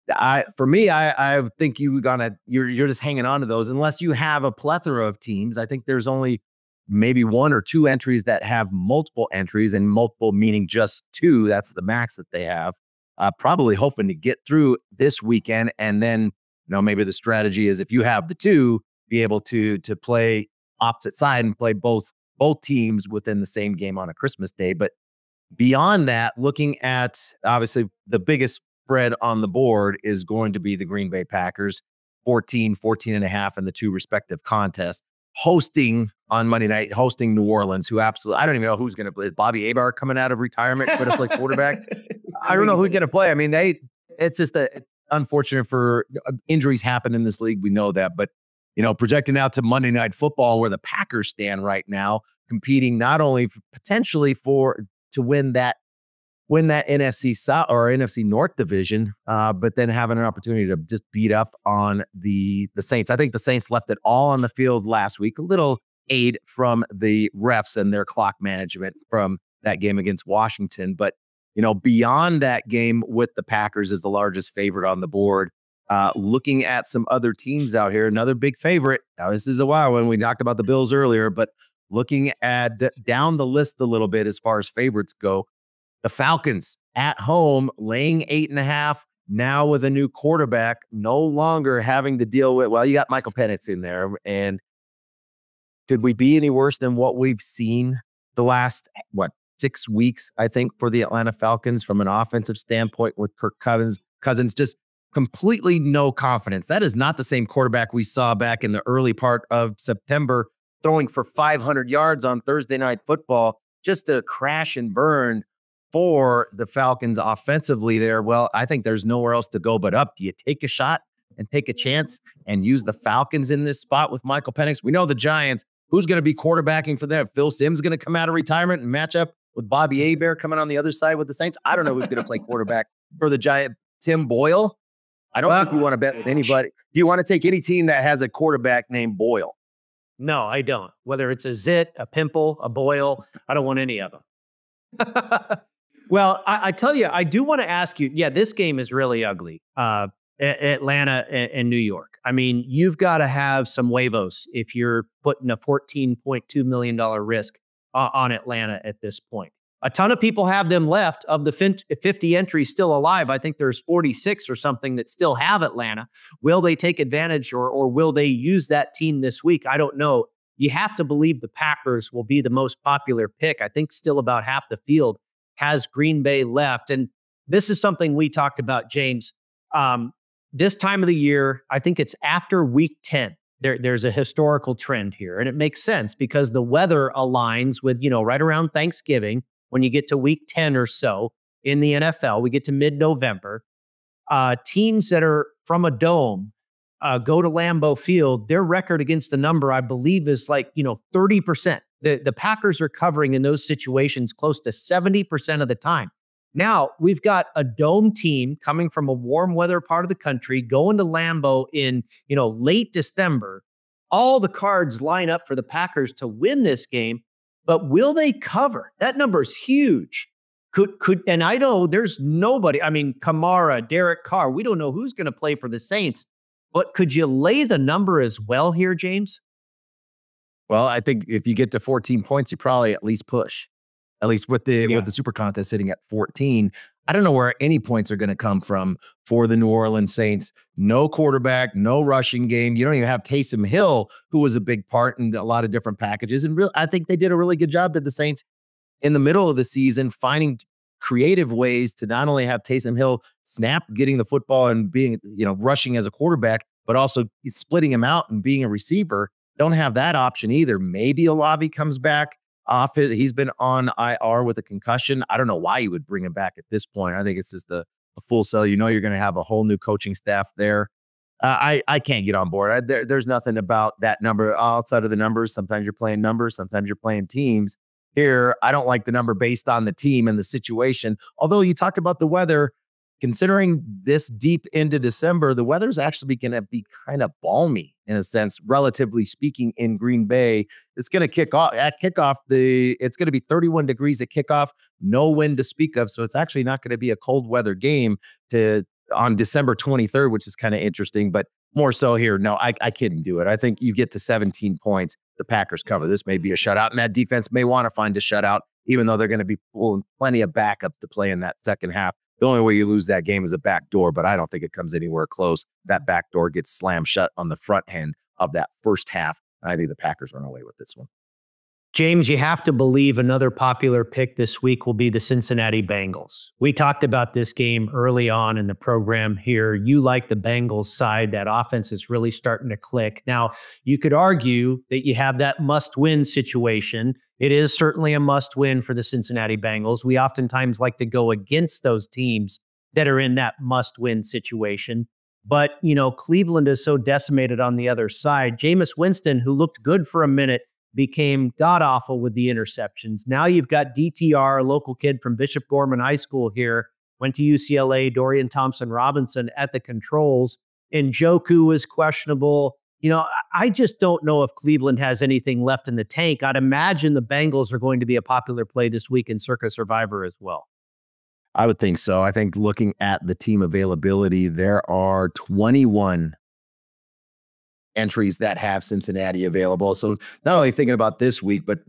I think you're just hanging on to those unless you have a plethora of teams. I think there's only maybe 1 or 2 entries that have multiple entries, and multiple meaning just 2. That's the max that they have. Probably hoping to get through this weekend. And then, maybe the strategy is, if you have the 2, be able to play opposite side and play both teams within the same game on a Christmas Day. But beyond that, looking at, obviously, the biggest spread on the board is going to be the Green Bay Packers, 14.5 in the 2 respective contests, hosting on Monday night, hosting New Orleans, who absolutely, I don't even know who's going to play. Is Bobby Abar coming out of retirement, put us like quarterback? I don't know who's going to play. I mean, it's just unfortunate for injuries happen in this league. We know that, but projecting out to Monday Night Football, where the Packers stand right now, competing not only potentially to win that NFC South or NFC North division, but then having an opportunity to just beat up on the Saints. I think the Saints left it all on the field last week. A little aid from the refs and their clock management from that game against Washington. But, beyond that game with the Packers as the largest favorite on the board, looking at some other teams out here, another big favorite. Now, this is a wild one. We talked about the Bills earlier, but looking at down the list a little bit as far as favorites go, the Falcons at home laying 8.5, now with a new quarterback, no longer having to deal with, well, you got Michael Penix in there. And could we be any worse than what we've seen the last, 6 weeks, I think, for the Atlanta Falcons from an offensive standpoint with Kirk Cousins, just completely no confidence. That is not the same quarterback we saw back in the early part of September, throwing for 500 yards on Thursday Night Football, just a crash and burn for the Falcons offensively there. Well, I think there's nowhere else to go but up. Do you take a shot and take a chance and use the Falcons in this spot with Michael Penix? We know the Giants. Who's going to be quarterbacking for them? Phil Simms going to come out of retirement and match up with Bobby Hebert coming on the other side with the Saints? I don't know who's going to play quarterback for the Giants. Tim Boyle? I don't think we want to bet with anybody. Do you want to take any team that has a quarterback named Boyle? No, I don't. Whether it's a Zit, a Pimple, a Boyle, I don't want any of them. Well, I tell you, I do want to ask you, this game is really ugly. Atlanta and New York. I mean, you've got to have some huevos if you're putting a $14.2 million risk on Atlanta at this point. A ton of people have them left. Of the 50 entries still alive, I think there's 46 or something that still have Atlanta. Will they take advantage or will they use that team this week? I don't know. You have to believe the Packers will be the most popular pick. I think still about half the field has Green Bay left. And this is something we talked about, James. This time of the year, I think it's after week 10. There's a historical trend here. And it makes sense because the weather aligns with, right around Thanksgiving. When you get to week 10 or so in the NFL, we get to mid-November. Teams that are from a dome go to Lambeau Field. Their record against the number, I believe, is 30%. The Packers are covering in those situations close to 70% of the time. Now, we've got a dome team coming from a warm weather part of the country, going to Lambeau in, late December. All the cards line up for the Packers to win this game, but will they cover? That number is huge. And I know there's nobody. I mean, Kamara, Derek Carr, we don't know who's going to play for the Saints, but could you lay the number as well here, James? Well, I think if you get to 14 points, you probably at least push. At least with the SuperContest sitting at 14. I don't know where any points are going to come from for the New Orleans Saints. No quarterback, no rushing game. You don't even have Taysom Hill, who was a big part in a lot of different packages. And I think they did a really good job, did the Saints, in the middle of the season, finding creative ways to not only have Taysom Hill snap, getting the football and being, rushing as a quarterback, but also splitting him out and being a receiver. Don't have that option either. Maybe Olave comes back off. He's been on IR with a concussion. I don't know why you would bring him back at this point. I think it's just a full sell. You're going to have a whole new coaching staff there. I can't get on board. There's nothing about that number outside of the numbers. Sometimes you're playing numbers. Sometimes you're playing teams. Here, I don't like the number based on the team and the situation. Although you talked about the weather, considering this deep into December, the weather's actually going to be kind of balmy in a sense, relatively speaking, in Green Bay. It's going to kick off at kickoff. It's going to be 31 degrees at kickoff, no wind to speak of. So it's actually not going to be a cold weather game on December 23rd, which is kind of interesting, but more so here. No, I couldn't do it. I think you get to 17 points. The Packers cover. This may be a shutout, and that defense may want to find a shutout, even though they're going to be pulling plenty of backup to play in that second half. The only way you lose that game is a back door, but I don't think it comes anywhere close. That back door gets slammed shut on the front end of that first half. I think the Packers run away with this one. James, you have to believe another popular pick this week will be the Cincinnati Bengals. We talked about this game early on in the program here. You like the Bengals side. That offense is really starting to click. Now, you could argue that you have that must-win situation. It is certainly a must-win for the Cincinnati Bengals. We oftentimes like to go against those teams that are in that must-win situation. But, Cleveland is so decimated on the other side. Jameis Winston, who looked good for a minute, became god-awful with the interceptions. Now you've got DTR, a local kid from Bishop Gorman High School here, went to UCLA, Dorian Thompson-Robinson at the controls, and Njoku is questionable. I just don't know if Cleveland has anything left in the tank. I'd imagine the Bengals are going to be a popular play this week in Circa Survivor as well. I would think so. I think looking at the team availability, there are 21 entries that have Cincinnati available. So not only thinking about this week, but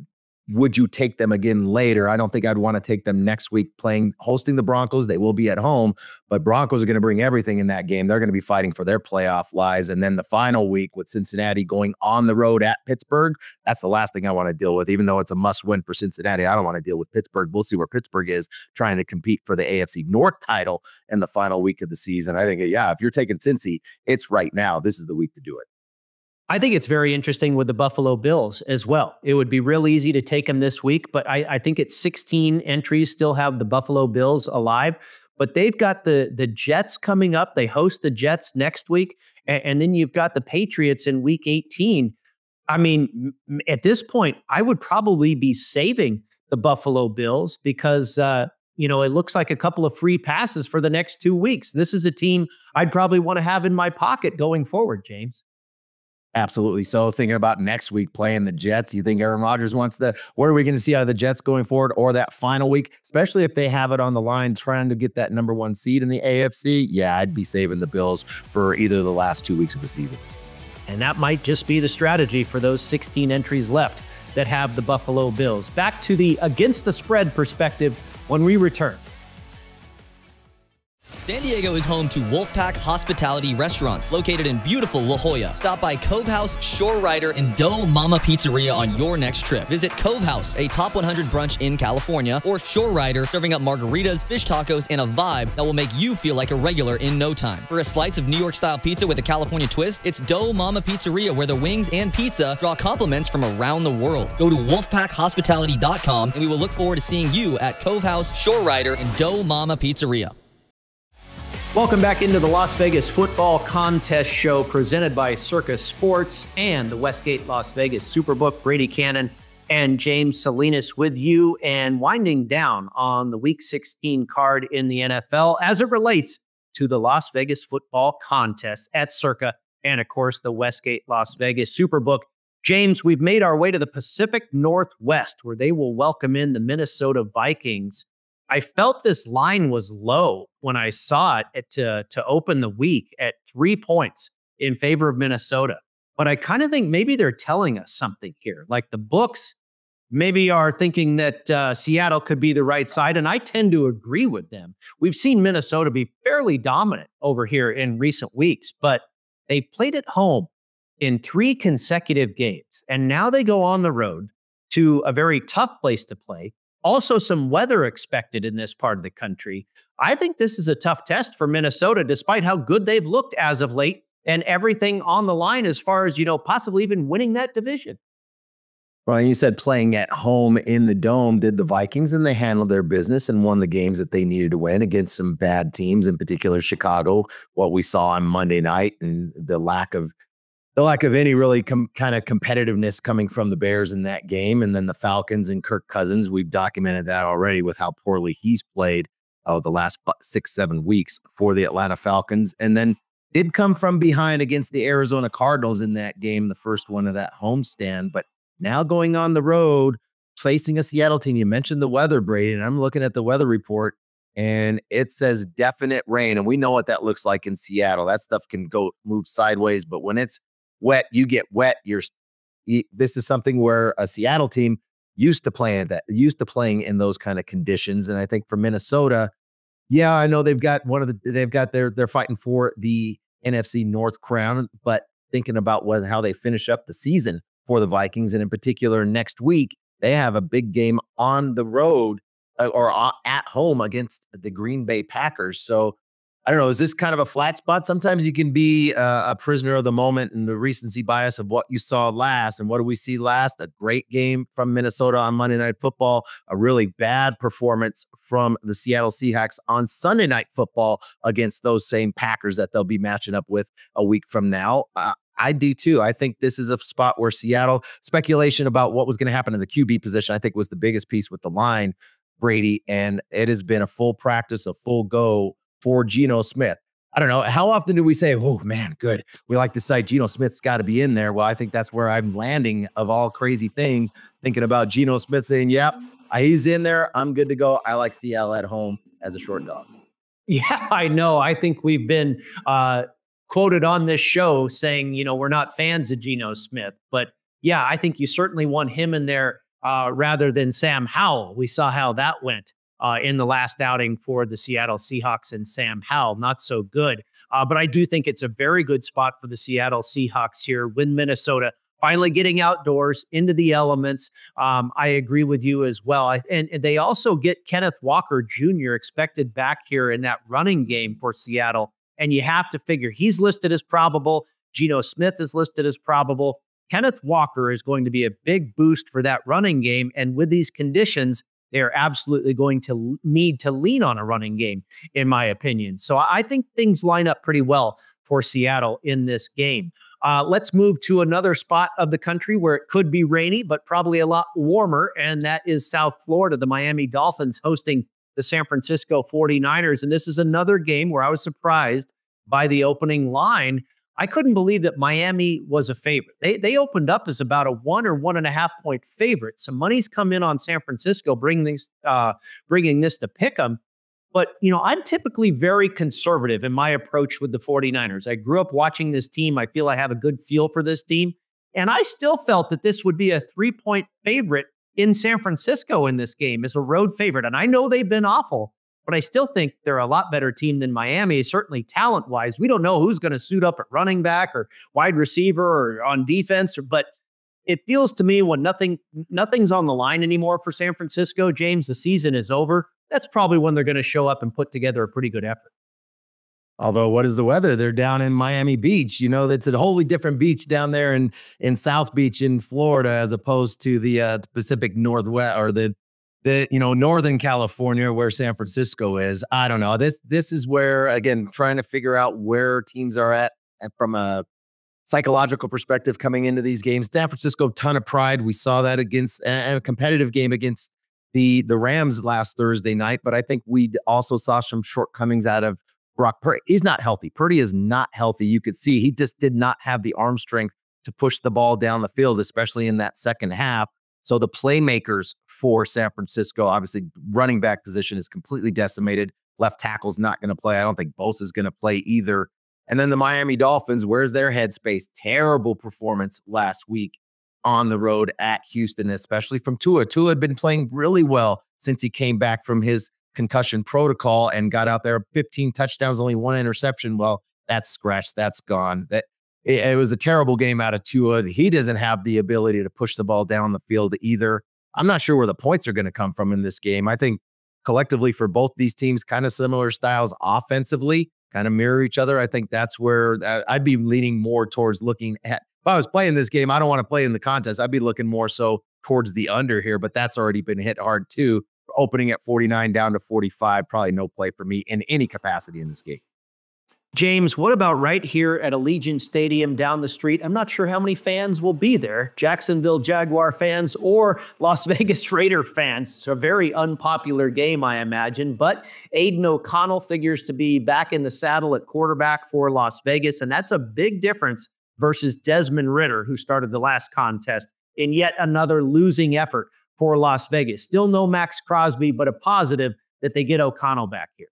would you take them again later? I don't think I'd want to take them next week hosting the Broncos. They will be at home, but Broncos are going to bring everything in that game. They're going to be fighting for their playoff lives. And then the final week with Cincinnati going on the road at Pittsburgh, that's the last thing I want to deal with. Even though it's a must-win for Cincinnati, I don't want to deal with Pittsburgh. We'll see where Pittsburgh is trying to compete for the AFC North title in the final week of the season. I think, yeah, if you're taking Cincy, it's right now. This is the week to do it. I think it's very interesting with the Buffalo Bills as well. It would be real easy to take them this week, but I think it's 16 entries still have the Buffalo Bills alive. But they've got the Jets coming up. They host the Jets next week. And then you've got the Patriots in week 18. I mean, at this point, I would probably be saving the Buffalo Bills because, it looks like a couple of free passes for the next 2 weeks. This is a team I'd probably want to have in my pocket going forward, James. Absolutely. So thinking about next week playing the Jets, you think Aaron Rodgers wants what are we going to see out of the Jets going forward or that final week, especially if they have it on the line trying to get that number 1 seed in the AFC? Yeah, I'd be saving the Bills for either of the last 2 weeks of the season. And that might just be the strategy for those 16 entries left that have the Buffalo Bills. Back to the against the spread perspective when we return. San Diego is home to Wolfpack Hospitality Restaurants, located in beautiful La Jolla. Stop by Cove House, Shore Rider, and Dough Mama Pizzeria on your next trip. Visit Cove House, a top 100 brunch in California, or Shore Rider, serving up margaritas, fish tacos, and a vibe that will make you feel like a regular in no time. For a slice of New York-style pizza with a California twist, it's Dough Mama Pizzeria, where the wings and pizza draw compliments from around the world. Go to wolfpackhospitality.com, and we will look forward to seeing you at Cove House, Shore Rider, and Dough Mama Pizzeria. Welcome back into the Las Vegas Football Contest Show presented by Circa Sports and the Westgate Las Vegas Superbook. Brady Kannon and James Salinas with you and winding down on the Week 16 card in the NFL as it relates to the Las Vegas Football Contest at Circa and, of course, the Westgate Las Vegas Superbook. James, we've made our way to the Pacific Northwest where they will welcome in the Minnesota Vikings. I felt this line was low when I saw it to open the week at 3 points in favor of Minnesota. But I kind of think maybe they're telling us something here. Like the books maybe are thinking that Seattle could be the right side, and I tend to agree with them. We've seen Minnesota be fairly dominant over here in recent weeks, but they played at home in 3 consecutive games, and now they go on the road to a very tough place to play. Also, some weather expected in this part of the country. I think this is a tough test for Minnesota, despite how good they've looked as of late and everything on the line as far as, possibly even winning that division. Well, you said playing at home in the Dome did the Vikings, and they handled their business and won the games that they needed to win against some bad teams, in particular Chicago, what we saw on Monday night, and the lack of any really kind of competitiveness coming from the Bears in that game. And then the Falcons and Kirk Cousins, we've documented that already with how poorly he's played the last 6-7 weeks for the Atlanta Falcons. And then did come from behind against the Arizona Cardinals in that game, the first one of that homestand. But now going on the road, facing a Seattle team. You mentioned the weather, Brady, and I'm looking at the weather report, and it says definite rain. And we know what that looks like in Seattle. That stuff can move sideways, but when it's wet, you get wet. This is something where a Seattle team used to playing in those kind of conditions. And I think for Minnesota, yeah, I know they're fighting for the NFC North crown, but thinking about how they finish up the season for the Vikings, and in particular next week, they have a big game on the road or at home against the Green Bay Packers. So I don't know, is this kind of a flat spot? Sometimes you can be a prisoner of the moment and the recency bias of what you saw last. And what do we see last? A great game from Minnesota on Monday Night Football, a really bad performance from the Seattle Seahawks on Sunday Night Football against those same Packers that they'll be matching up with a week from now. I do too. I think this is a spot where Seattle, speculation about what was going to happen in the QB position, I think was the biggest piece with the line, Brady, and it has been a full practice, a full go for Geno Smith. I don't know. How often do we say, oh, man, good. We like to cite Geno Smith's got to be in there. Well, I think that's where I'm landing of all crazy things, thinking about Geno Smith saying, yep, he's in there. I'm good to go. I like Seattle at home as a short dog. Yeah, I know. I think we've been quoted on this show saying, we're not fans of Geno Smith. But, yeah, I think you certainly want him in there rather than Sam Howell. We saw how that went in the last outing for the Seattle Seahawks and Sam Howell. Not so good. But I do think it's a very good spot for the Seattle Seahawks here with Minnesota finally getting outdoors into the elements. I agree with you as well. And they also get Kenneth Walker Jr. expected back here in that running game for Seattle. And you have to figure he's listed as probable. Geno Smith is listed as probable. Kenneth Walker is going to be a big boost for that running game. And with these conditions, they're absolutely going to need to lean on a running game, in my opinion. So I think things line up pretty well for Seattle in this game. Let's move to another spot of the country where it could be rainy, but probably a lot warmer, and that is South Florida. The Miami Dolphins hosting the San Francisco 49ers. And this is another game where I was surprised by the opening line. I couldn't believe that Miami was a favorite. They opened up as about a 1 or 1.5 point favorite. Some money's come in on San Francisco, bringing this to pick 'em. But, I'm typically very conservative in my approach with the 49ers. I grew up watching this team. I feel I have a good feel for this team. And I still felt that this would be a 3-point favorite in San Francisco in this game as a road favorite. And I know they've been awful, but I still think they're a lot better team than Miami, certainly talent-wise. We don't know who's going to suit up at running back or wide receiver or on defense, but it feels to me when nothing's on the line anymore for San Francisco, James, the season is over. That's probably when they're going to show up and put together a pretty good effort. Although, what is the weather? They're down in Miami Beach. That's a wholly different beach down there in South Beach in Florida, as opposed to the Pacific Northwest or the Northern California where San Francisco is. I don't know. This is where, again, trying to figure out where teams are at from a psychological perspective coming into these games. San Francisco, ton of pride. We saw that against a competitive game against the Rams last Thursday night, but I think we also saw some shortcomings out of Brock Purdy. He's not healthy. Purdy is not healthy. You could see he just did not have the arm strength to push the ball down the field, especially in that second half. So the playmakers for San Francisco, obviously running back position is completely decimated. Left tackle's not going to play. I don't think Bosa's going to play either. And then the Miami Dolphins, where's their headspace? Terrible performance last week on the road at Houston, especially from Tua. Tua had been playing really well since he came back from his concussion protocol and got out there 15 touchdowns, only 1 interception. Well, that's scratched. That's gone. It was a terrible game out of Tua. He doesn't have the ability to push the ball down the field either. I'm not sure where the points are going to come from in this game. I think collectively for both these teams, kind of similar styles offensively, kind of mirror each other. I think that's where I'd be leaning more towards looking at. If I was playing this game, I don't want to play in the contest. I'd be looking more so towards the under here, but that's already been hit hard too. Opening at 49 down to 45, probably no play for me in any capacity in this game. James, what about right here at Allegiant Stadium down the street? I'm not sure how many fans will be there. Jacksonville Jaguar fans or Las Vegas Raider fans. It's a very unpopular game, I imagine. But Aiden O'Connell figures to be back in the saddle at quarterback for Las Vegas, and that's a big difference versus Desmond Ridder, who started the last contest in yet another losing effort for Las Vegas. Still no Max Crosby, but a positive that they get O'Connell back here.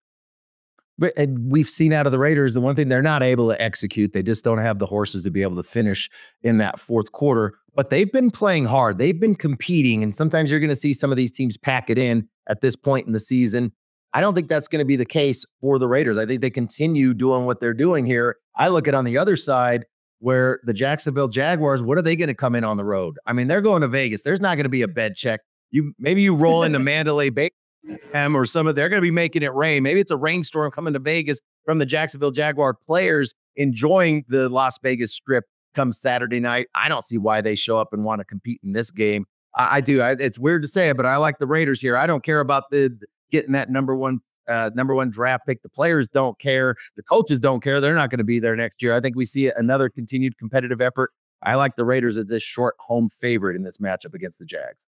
And we've seen out of the Raiders, the one thing they're not able to execute, they just don't have the horses to be able to finish in that fourth quarter. But they've been playing hard. They've been competing. And sometimes you're going to see some of these teams pack it in at this point in the season. I don't think that's going to be the case for the Raiders. I think they continue doing what they're doing here. I look at on the other side where the Jacksonville Jaguars, what are they going to come in on the road? I mean, they're going to Vegas. There's not going to be a bed check. Maybe you roll into Mandalay Bay or they're going to be making it rain. Maybe it's a rainstorm coming to Vegas from the Jacksonville Jaguar players enjoying the Las Vegas Strip come Saturday night. I don't see why they show up and want to compete in this game. I do. It's weird to say it, but I like the Raiders here. I don't care about getting that number one draft pick. The players don't care. The coaches don't care. They're not going to be there next year. I think we see another continued competitive effort. I like the Raiders as this short home favorite in this matchup against the Jags.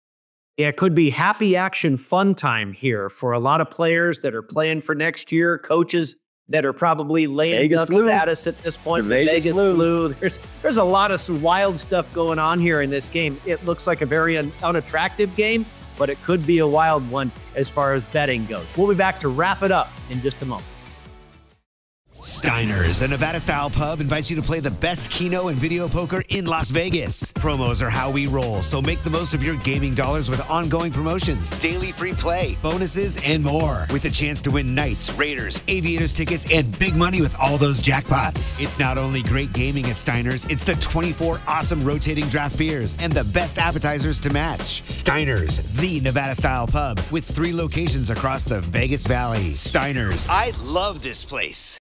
Yeah, it could be happy action fun time here for a lot of players that are playing for next year, coaches that are probably laying up status at this point. Vegas flu. There's a lot of some wild stuff going on here in this game. It looks like a very unattractive game, but it could be a wild one as far as betting goes. We'll be back to wrap it up in just a moment. Steiner's, a Nevada-style pub, invites you to play the best keno and video poker in Las Vegas. Promos are how we roll, so make the most of your gaming dollars with ongoing promotions, daily free play, bonuses, and more. With a chance to win Knights, Raiders, Aviators tickets, and big money with all those jackpots. It's not only great gaming at Steiner's, it's the 24 awesome rotating draft beers and the best appetizers to match. Steiner's, the Nevada-style pub, with 3 locations across the Vegas Valley. Steiner's, I love this place.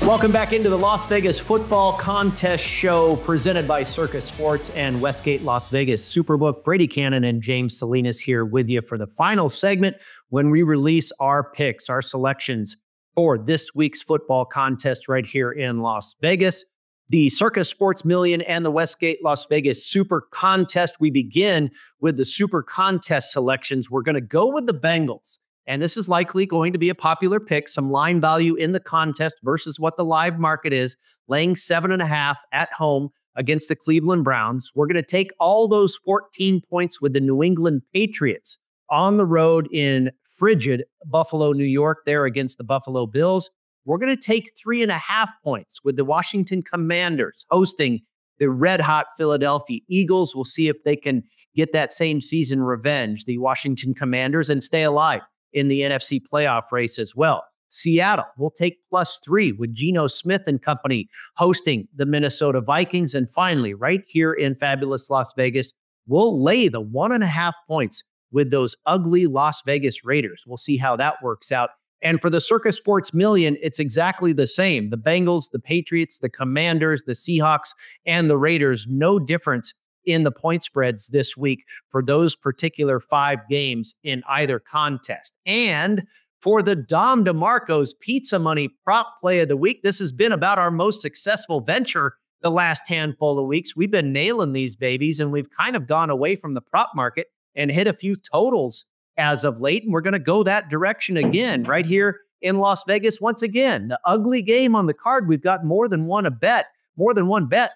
Welcome back into the Las Vegas Football Contest Show presented by Circus Sports and Westgate Las Vegas Superbook. Brady Kannon and James Salinas here with you for the final segment when we release our picks, our selections for this week's football contest right here in Las Vegas. The Circus Sports Million and the Westgate Las Vegas Super Contest. We begin with the Super Contest selections. We're going to go with the Bengals. And this is likely going to be a popular pick, some line value in the contest versus what the live market is, laying 7.5 at home against the Cleveland Browns. We're going to take all those 14 points with the New England Patriots on the road in frigid Buffalo, New York, there against the Buffalo Bills. We're going to take 3.5 points with the Washington Commanders hosting the red-hot Philadelphia Eagles. We'll see if they can get that same season revenge, the Washington Commanders, and stay alive in the NFC playoff race as well. Seattle will take +3 with Geno Smith and company hosting the Minnesota Vikings. And finally, right here in fabulous Las Vegas, we'll lay the 1.5 points with those ugly Las Vegas Raiders. We'll see how that works out. And for the Circus Sports Million, it's exactly the same. The Bengals, the Patriots, the Commanders, the Seahawks, and the Raiders, no difference in the point spreads this week for those particular 5 games in either contest. And for the Dom DeMarco's Pizza Money Prop Play of the Week, this has been about our most successful venture the last handful of weeks. We've been nailing these babies, and we've kind of gone away from the prop market and hit a few totals as of late, and we're going to go that direction again right here in Las Vegas once again. The ugly game on the card, we've got more than one bet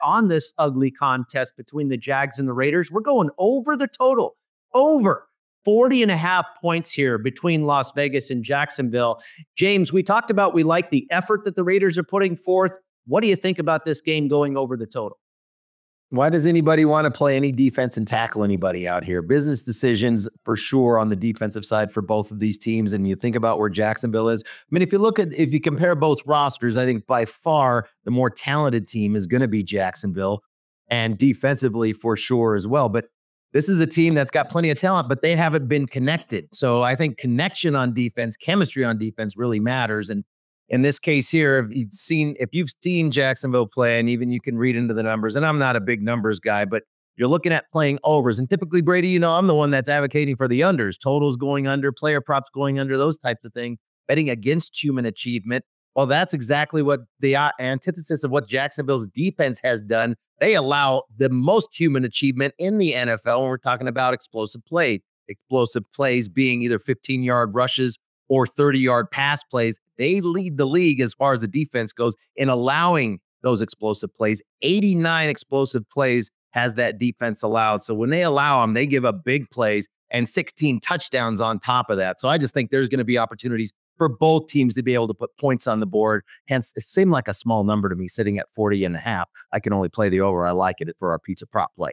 on this ugly contest between the Jags and the Raiders. We're going over the total, over 40.5 points here between Las Vegas and Jacksonville. James, we talked about we like the effort that the Raiders are putting forth. What do you think about this game going over the total? Why does anybody want to play any defense and tackle anybody out here? Business decisions for sure on the defensive side for both of these teams. And you think about where Jacksonville is. I mean, if you compare both rosters, I think by far the more talented team is going to be Jacksonville, and defensively for sure as well. But this is a team that's got plenty of talent, but they haven't been connected. So I think connection on defense, chemistry on defense really matters. And in this case here, if you've seen Jacksonville play, and even you can read into the numbers, and I'm not a big numbers guy, but you're looking at playing overs. And typically, Brady, I'm the one that's advocating for the unders, totals going under, player props going under, those types of things, betting against human achievement. Well, that's exactly what the antithesis of what Jacksonville's defense has done. They allow the most human achievement in the NFL when we're talking about explosive plays. Explosive plays being either 15-yard rushes or 30-yard pass plays. They lead the league as far as the defense goes in allowing those explosive plays. 89 explosive plays has that defense allowed. So when they allow them, they give up big plays and 16 touchdowns on top of that. So I just think there's going to be opportunities for both teams to be able to put points on the board. Hence, it seemed like a small number to me sitting at 40.5. I can only play the over. I like it for our pizza prop play.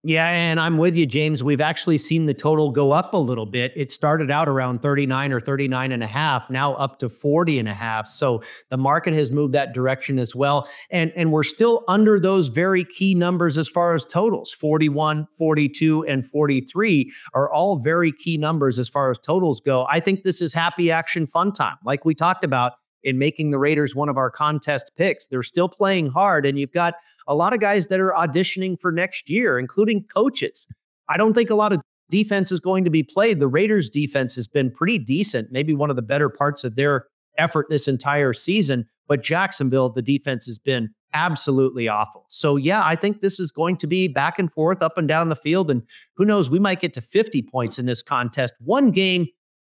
Yeah, and I'm with you, James. We've actually seen the total go up a little bit. It started out around 39 or 39.5, now up to 40.5. So the market has moved that direction as well. And we're still under those very key numbers as far as totals. 41, 42, and 43 are all very key numbers as far as totals go. I think this is happy action fun time. Like we talked about in making the Raiders one of our contest picks. They're still playing hard, and you've got a lot of guys that are auditioning for next year, including coaches. I don't think a lot of defense is going to be played. The Raiders defense has been pretty decent, maybe one of the better parts of their effort this entire season. But Jacksonville, the defense has been absolutely awful. So yeah, I think this is going to be back and forth, up and down the field. And who knows, we might get to 50 points in this contest. One game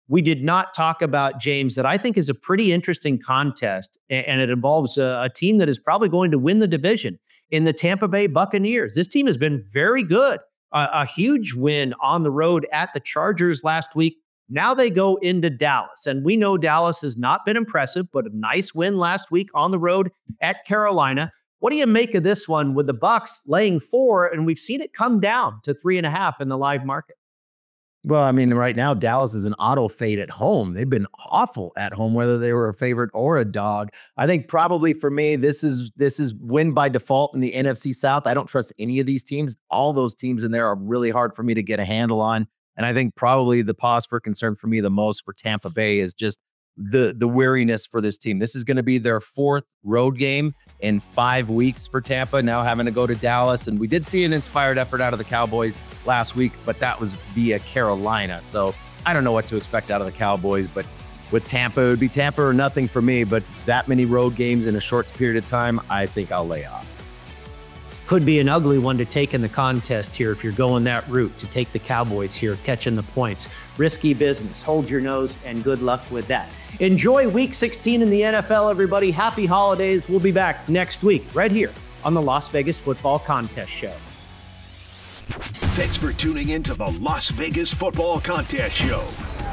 we did not talk about, James, that I think is a pretty interesting contest, and it involves a team that is probably going to win the division in the Tampa Bay Buccaneers. This team has been very good. A huge win on the road at the Chargers last week. Now they go into Dallas, and we know Dallas has not been impressive, but a nice win last week on the road at Carolina. What do you make of this one with the Bucs laying 4, and we've seen it come down to 3.5 in the live market? Well, I mean, right now, Dallas is an auto fade at home. They've been awful at home, whether they were a favorite or a dog. I think probably for me, this is win by default in the NFC South. I don't trust any of these teams. All those teams in there are really hard for me to get a handle on. And I think probably the pause for concern for me the most for Tampa Bay is just the weariness for this team. This is going to be their 4th road game in 5 weeks for Tampa, now having to go to Dallas. And we did see an inspired effort out of the Cowboys last week, but that was via Carolina. So I don't know what to expect out of the Cowboys, but with Tampa, it would be Tampa or nothing for me. But that many road games in a short period of time, I think I'll lay off. Could be an ugly one to take in the contest here if you're going that route, to take the Cowboys here, catching the points. Risky business. Hold your nose, and good luck with that. Enjoy Week 16 in the NFL, everybody. Happy holidays. We'll be back next week right here on the Las Vegas Football Contest Show. Thanks for tuning in to the Las Vegas Football Contest Show.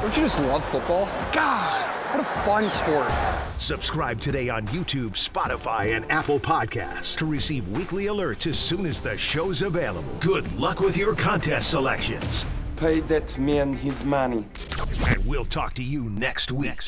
Don't you just love football? God, what a fun sport. Subscribe today on YouTube, Spotify, and Apple Podcasts to receive weekly alerts as soon as the show's available. Good luck with your contest selections. Pay that man his money. And we'll talk to you next week.